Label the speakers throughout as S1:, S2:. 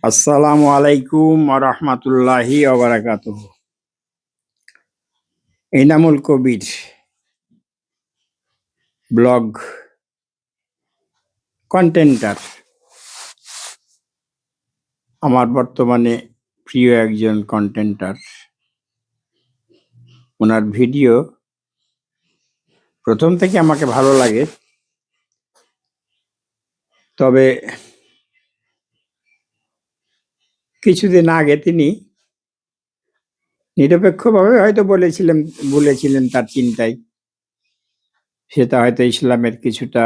S1: আসসালামু আলাইকুম রহমতুল্লাহি ওবারাকাতুহু। এনামুল কবির ব্লগ কন্টেন্টার আমার বর্তমানে প্রিয় একজন কন্টেন্টার। ওনার ভিডিও প্রথম থেকে আমাকে ভালো লাগে, তবে কিছুদিন আগে তিনি নিরপেক্ষভাবে হয়তো বলেছিলেন তার চিন্তায়, সেটা হয়তো ইসলামের কিছুটা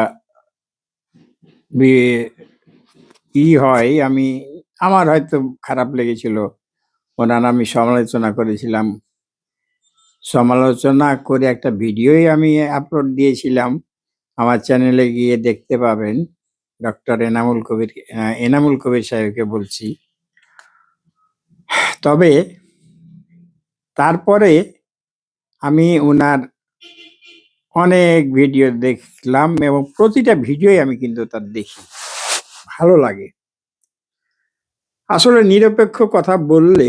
S1: হয়। আমার হয়তো খারাপ লেগেছিল। ওনার আমি সমালোচনা করেছিলাম, সমালোচনা করে একটা ভিডিওই আমি আপলোড দিয়েছিলাম। আমার চ্যানেলে গিয়ে দেখতে পাবেন। ডক্টর এনামুল কবির সাহেবকে বলছি। তবে তারপরে আমি ওনার অনেক ভিডিও দেখলাম এবং প্রতিটা ভিডিওই আমি কিন্তু তার দেখি, ভালো লাগে। আসলে নিরপেক্ষ কথা বললে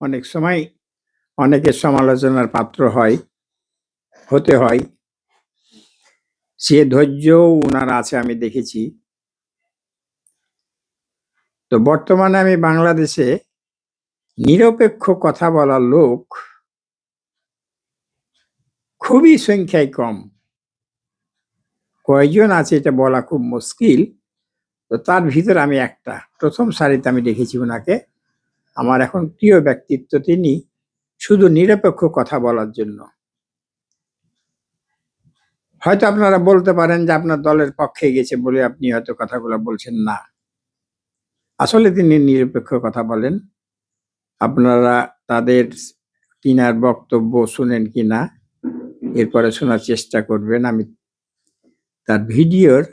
S1: অনেক সময় অনেকের সমালোচনার পাত্র হতে হয়। সে ধৈর্যও ওনার আছে, আমি দেখেছি। তো বর্তমানে আমি বাংলাদেশে নিরপেক্ষ কথা বলার লোক খুবই সংখ্যায় কম। কয়জন আছে এটা বলা খুব মুশকিল। তো তার ভিতরে আমি একটা, প্রথম সারিতে আমি দেখেছি ওনাকে। আমার এখন প্রিয় ব্যক্তিত্ব তিনি, শুধু নিরপেক্ষ কথা বলার জন্য। হয়তো আপনারা বলতে পারেন যে আপনার দলের পক্ষে গেছে বলে আপনি হয়তো কথাগুলো বলছেন না। আসলে তিনি নিরপেক্ষ কথা বলেন। আপনারা তিনার বক্তব্য শুনেন কিনা এরপরে শোনার চেষ্টা করবেন। আমি তার ভিডিওর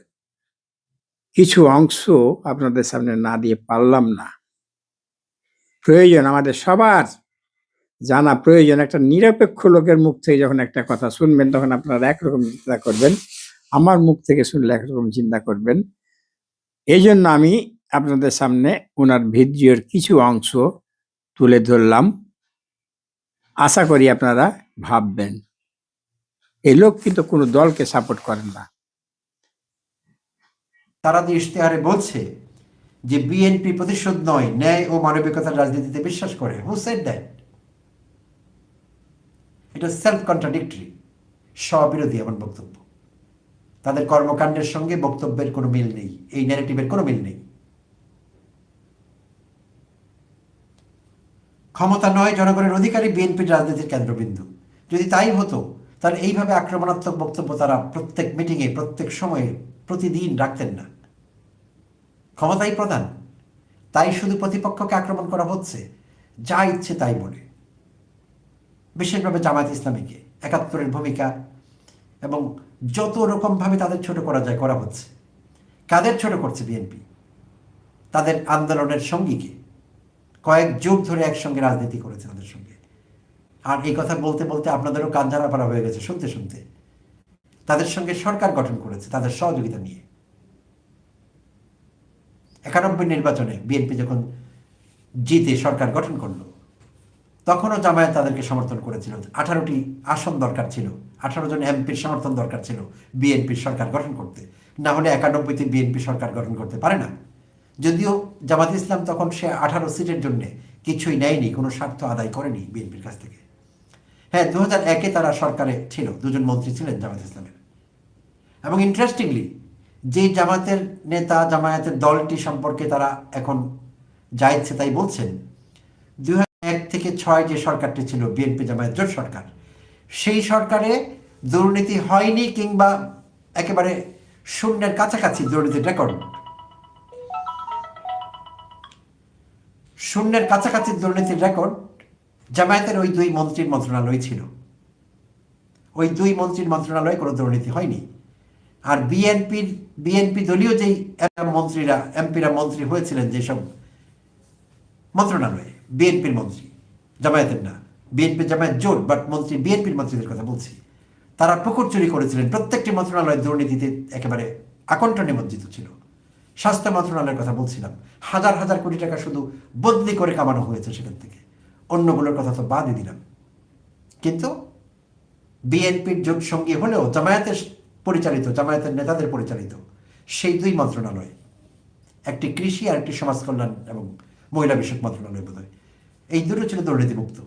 S1: কিছু অংশ আপনাদের সামনে না দিয়ে পারলাম না। প্রয়োজন, আমাদের সবার জানা প্রয়োজন। একটা নিরপেক্ষ লোকের মুখ থেকে যখন একটা কথা শুনবেন, তখন আপনারা একরকম চিন্তা করবেন, আমার মুখ থেকে শুনলে একরকম চিন্তা করবেন। এই জন্য আমি আপনাদের সামনে ওনার ভিডিওর কিছু অংশ তুলে ধরলাম। আশা করি আপনারা ভাববেন। এই লোক কিন্তু কোনো দলকে সাপোর্ট করেন না।
S2: তারা যে ইশতেহারে বলছে যে বিএনপি প্রতিশোধ নয়, ন্যায় ও মানবিকতার রাজনীতিতে বিশ্বাস করে। Who said that? এটা সেলফ কন্ট্রাডিক্টরি, স্ববিরোধী এমন বক্তব্য। তাদের কর্মকাণ্ডের সঙ্গে বক্তব্যের কোনো মিল নেই, এই ন্যারেটিভের কোনো মিল নেই। ক্ষমতা নয়, জনগণের অধিকারী বিএনপির রাজনীতির কেন্দ্রবিন্দু। যদি তাই হতো, তাহলে এইভাবে আক্রমণাত্মক বক্তব্য তারা প্রত্যেক মিটিংয়ে, প্রত্যেক সময়ে, প্রতিদিন রাখতেন না। ক্ষমতাই প্রধান, তাই শুধু প্রতিপক্ষকে আক্রমণ করা হচ্ছে, যা ইচ্ছে তাই বলে। বিশেষভাবে জামায়াত ইসলামীকে, ৭১-এর ভূমিকা এবং যত রকমভাবে তাদের ছোট করা যায় করা হচ্ছে। কাদের ছোট করছে বিএনপি? তাদের আন্দোলনের সঙ্গীকে। কয়েক যুগ ধরে একসঙ্গে রাজনীতি করেছে তাদের সঙ্গে। আর এই কথা বলতে বলতে আপনাদেরও কান ঝাড়া পাড়া হয়ে গেছে শুনতে শুনতে। তাদের সঙ্গে সরকার গঠন করেছে তাদের সহযোগিতা নিয়ে। ৯১ নির্বাচনে বিএনপি যখন জিতে সরকার গঠন করলো, তখনও জামায়াত তাদেরকে সমর্থন করেছিল। ১৮টি আসন দরকার ছিল, ১৮ জন এমপির সমর্থন দরকার ছিল বিএনপির সরকার গঠন করতে। না হলে ৯১তে বিএনপি সরকার গঠন করতে পারে না। যদিও জামাত ইসলাম তখন সে ১৮ সিটের জন্য কিছুই নেয়নি, কোনো স্বার্থ আদায় করেনি বিএনপির কাছ থেকে। হ্যাঁ, ২০০১-এ তারা সরকারে ছিল, ২ জন মন্ত্রী ছিলেন জামাত ইসলামের। এবং ইন্টারেস্টিংলি, যে জামাতের নেতা, জামায়াতের দলটি সম্পর্কে তারা এখন যা ইচ্ছে তাই বলছেন, ২০০১ থেকে ৬ যে সরকারটি ছিল বিএনপি জামায়াত জোট সরকার, সেই সরকারে দুর্নীতি হয়নি, কিংবা একেবারে শূন্যের কাছাকাছি দুর্নীতির রেকর্ড। শূন্যের কাছাকাছি দুর্নীতির রেকর্ড জামায়াতের ওই 2 মন্ত্রীর মন্ত্রণালয় ছিল। ওই 2 মন্ত্রীর মন্ত্রণালয়ে কোনো দুর্নীতি হয়নি। আর বিএনপি দলীয় যেই এমপিরা মন্ত্রী হয়েছিলেন যেসব মন্ত্রণালয়ে, বিএনপির মন্ত্রী, জামায়াতের না, বিএনপি জামায়াত জোট, বাট মন্ত্রী বিএনপির মন্ত্রীদের কথা বলছি, তারা পুকুর চুরি করেছিলেন। প্রত্যেকটি মন্ত্রণালয় দুর্নীতিতে একেবারে আকণ্ঠ নিমজ্জিত ছিল। স্বাস্থ্য মন্ত্রণালয়ের কথা বলছিলাম, হাজার হাজার কোটি টাকা শুধু বদলি করে কামানো হয়েছে সেখান থেকে, অন্যগুলোর কথা তো বাদই দিলাম। কিন্তু বিএনপির জোট সঙ্গী হলেও জামায়াতের পরিচালিত, জামায়াতের নেতাদের পরিচালিত সেই দুই মন্ত্রণালয়, একটি কৃষি আর একটি সমাজ কল্যাণ এবং মহিলা বিষয়ক মন্ত্রণালয় বোধহয়, এই দুটো ছিল দুর্নীতিমুক্ত।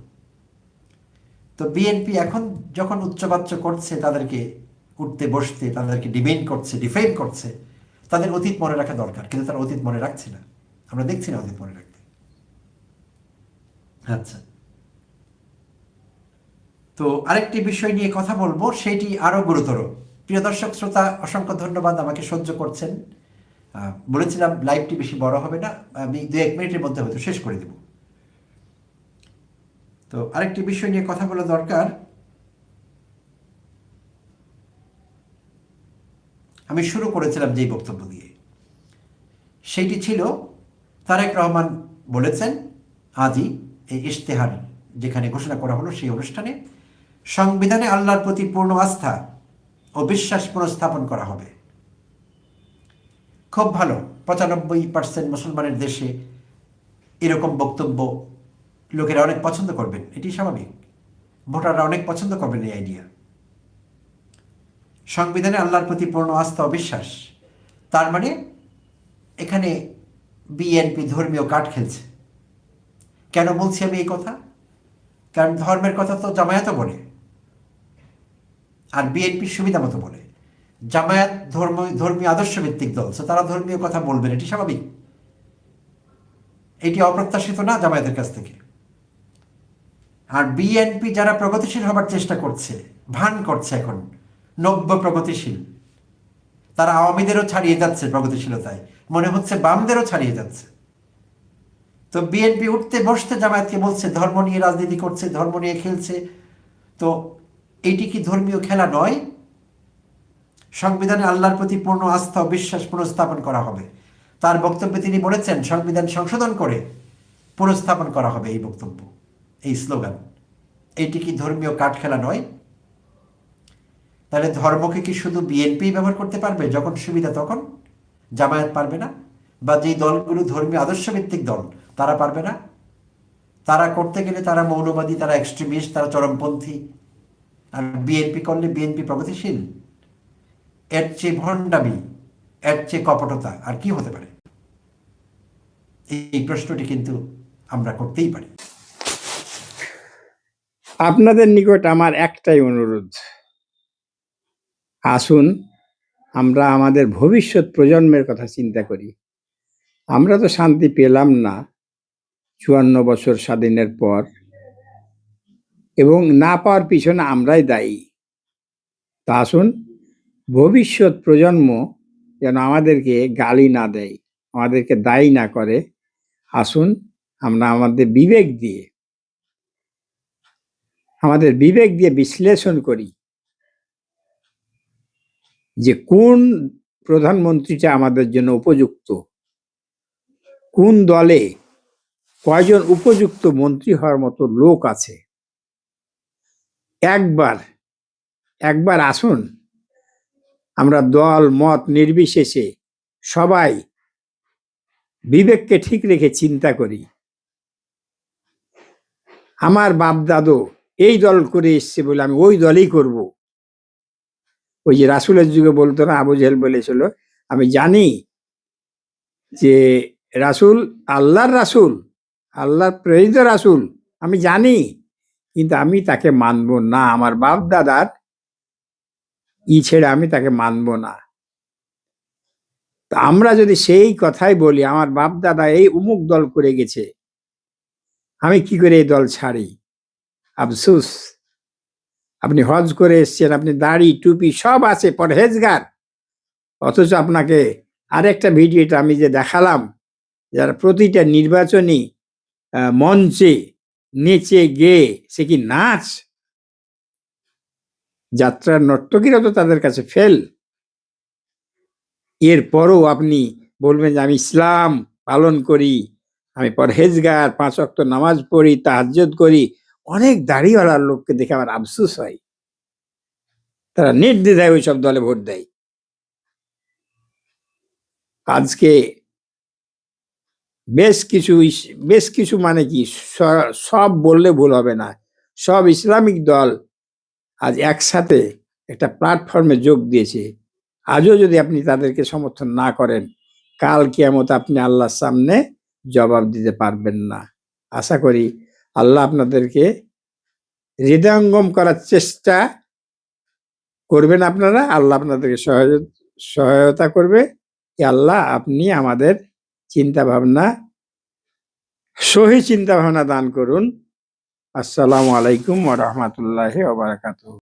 S2: তো বিএনপি এখন যখন উচ্চবাচ্য করছে, তাদেরকে উঠতে বসতে, তাদেরকে ডিমেন্ড করছে, ডিফেন্ড করছে, তাদের অতীত মনে রাখা দরকার, কিন্তু তারা অতীত মনে রাখছে না, আমরা দেখছি না অতীত মনে রাখতে। আচ্ছা, তো আরেকটি বিষয় নিয়ে কথা বলবো, সেটি আরো গুরুতর। প্রিয় দর্শক শ্রোতা, অসংখ্য ধন্যবাদ আমাকে সহ্য করছেন। বলেছিলাম লাইভটি বেশি বড় হবে না, আমি 2-1 মিনিটের মধ্যে হয়তো শেষ করে দেব। তো আরেকটি বিষয় নিয়ে কথা বলা দরকার। আমি শুরু করেছিলাম যেই বক্তব্য দিয়ে, সেইটি ছিল তারেক রহমান বলেছেন আজই এই ইশতেহার যেখানে ঘোষণা করা হলো সেই অনুষ্ঠানে, সংবিধানে আল্লাহর প্রতি পূর্ণ আস্থা ও বিশ্বাস পুনঃস্থাপন করা হবে। খুব ভালো, 95% মুসলমানের দেশে এরকম বক্তব্য লোকেরা অনেক পছন্দ করবেন, এটি স্বাভাবিক। ভোটাররা অনেক পছন্দ করবেন এই আইডিয়া। সংবিধানে আল্লাহর প্রতি পূর্ণ আস্থা ও বিশ্বাস, তার মানে এখানে বিএনপি ধর্মীয় কার্ড খেলছে। কেন বলছি আমি এই কথা? কারণ ধর্মের কথা তো জামায়াতও বলে, আর বিএনপি সুবিধা মতো বলে। জামায়াত ধর্মীয় আদর্শ ভিত্তিক দল, তারা ধর্মীয় কথা বলবেন, এটি স্বাভাবিক। এটি অপ্রত্যাশিত না জামায়াতের কাছ থেকে। আর বিএনপি যারা প্রগতিশীল হবার চেষ্টা করছে, ভান করছে এখন নব্য প্রগতিশীল, তারা আওয়ামীদেরও ছাড়িয়ে যাচ্ছে প্রগতিশীলতায়, মনে হচ্ছে বামদেরও ছাড়িয়ে যাচ্ছে। তো বিএনপি উঠতে বসতে জামায়াতকে বলছে ধর্ম নিয়ে রাজনীতি করছে, ধর্ম নিয়ে খেলছে। তো এইটি কি ধর্মীয় খেলা নয়? সংবিধানে আল্লাহর প্রতি পূর্ণ আস্থা ও বিশ্বাস পুনঃস্থাপন করা হবে, তার বক্তব্যে তিনি বলেছেন সংবিধান সংশোধন করে পুনঃস্থাপন করা হবে, এই বক্তব্য, এই স্লোগান। এইটি কি ধর্মীয় কাঠ খেলা নয়? তাহলে ধর্মকে কি শুধু বিএনপি ব্যবহার করতে পারবে যখন সুবিধা তখন? জামায়াত পারবে না? বা যেই দলগুলো ধর্মীয় আদর্শভিত্তিক দল তারা পারবে না? তারা করতে গেলে তারা মৌলবাদী, তারা এক্সট্রিমিস্ট, তারা চরমপন্থী। আর বিএনপি করলে বিএনপি প্রগতিশীল? এর চেয়ে ভণ্ডামি, এর চেয়ে কপটতা আর কি হতে পারে? এই প্রশ্নটি কিন্তু আমরা করতেই পারি।
S1: আপনাদের নিকট আমার একটাই অনুরোধ, আসুন আমরা আমাদের ভবিষ্যৎ প্রজন্মের কথা চিন্তা করি। আমরা তো শান্তি পেলাম না 54 বছর স্বাধীনের পর, এবং না পাওয়ার পিছনে আমরাই দায়ী। তা আসুন ভবিষ্যৎ প্রজন্ম যেন আমাদেরকে গালি না দেয়, আমাদেরকে দায়ী না করে। আসুন আমরা আমাদের বিবেক দিয়ে বিশ্লেষণ করি যে কোন প্রধানমন্ত্রীটা আমাদের জন্য উপযুক্ত, কোন দলে কয়জন উপযুক্ত মন্ত্রী হওয়ার মতো লোক আছে। একবার আসুন আমরা দল মত নির্বিশেষে সবাই বিবেককে ঠিক রেখে চিন্তা করি। আমার বাপ দাদু এই দল করে এসছে বলে আমি ওই দলই করব। ওই যে রাসূলের যুগে বলতো না, আবু জেহেল বলেছিল, আমি জানি যে রাসূল আল্লাহর রাসূল, আল্লাহর প্রেরিত রাসূল, আমি জানি, কিন্তু আমি তাকে মানব না, আমার বাপ দাদার ছেড়ে আমি তাকে মানব না। তা আমরা যদি সেই কথাই বলি, আমার বাপ দাদা এই অমুক দল করে গেছে, আমি কি করে এই দল ছাড়ি? আফসোস। আপনি হজ করে এসছেন, আপনি দাড়ি টুপি সব আছে, পরহেজগার, অথচ আপনাকে আরেকটা ভিডিওটা আমি যে দেখালাম, যারা প্রতিটা নির্বাচনী মঞ্চে নেচে গেয়ে, সে কি নাচ? যাত্রার নর্তকীরা তো তাদের কাছে ফেল। এরপরও আপনি বলবেন যে আমি ইসলাম পালন করি, আমি পরহেজগার, 5 ওয়াক্ত নামাজ পড়ি, তাহাজ্জুদ করি। অনেক দাড়িওয়ালা লোককে দেখে আমার আফসোস হয়, তারা নির্দ্বিধায় ওইসব দলে ভোট দেয়। আজকে বেশ কিছু মানে কি, সব বললে ভুল হবে না, সব ইসলামিক দল আজ একসাথে একটা প্ল্যাটফর্মে যোগ দিয়েছে। আজও যদি আপনি তাদেরকে সমর্থন না করেন, কাল কিয়ামত আপনি আল্লাহর সামনে জবাব দিতে পারবেন না। আশা করি আল্লাহ আপনাদেরকে হৃদয়ঙ্গম করার চেষ্টা করবেন, আপনারা আল্লাহ আপনাদেরকে সহায়তা করবে। আল্লাহ আপনি আমাদের চিন্তা ভাবনা, সহি চিন্তা ভাবনা দান করুন। আসসালামু আলাইকুম ওয়া রাহমাতুল্লাহি ওয়া বারাকাতুহু।